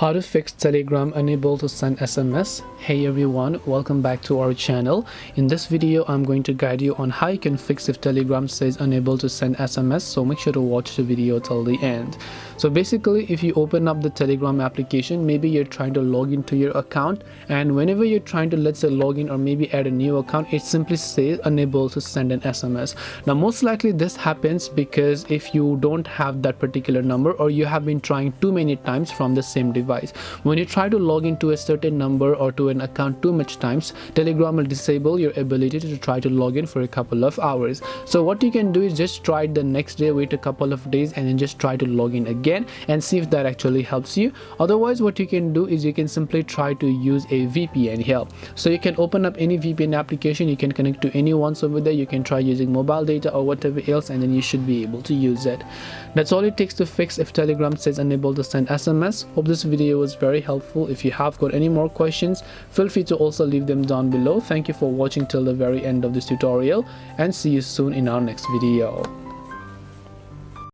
How to fix Telegram unable to send SMS. Hey everyone, welcome back to our channel. In this video I'm going to guide you on how you can fix if Telegram says unable to send SMS, so make sure to watch the video till the end. So basically, if you open up the Telegram application, maybe you're trying to log into your account, and whenever you're trying to, let's say, log in or maybe add a new account, it simply says unable to send an SMS. Now most likely this happens because if you don't have that particular number, or you have been trying too many times from the same device. When you try to log into a certain number or to an account too much times, Telegram will disable your ability to try to log in for a couple of hours. So what you can do is just try it the next day, wait a couple of days, and then just try to log in again and see if that actually helps you. Otherwise, what you can do is you can simply try to use a VPN here. So you can open up any VPN application, you can connect to any ones over there, you can try using mobile data or whatever else, and then you should be able to use it. That's all it takes to fix if Telegram says unable to send SMS. Hope this video was very helpful. If you have got any more questions, feel free to also leave them down below. Thank you for watching till the very end of this tutorial, and see you soon in our next video.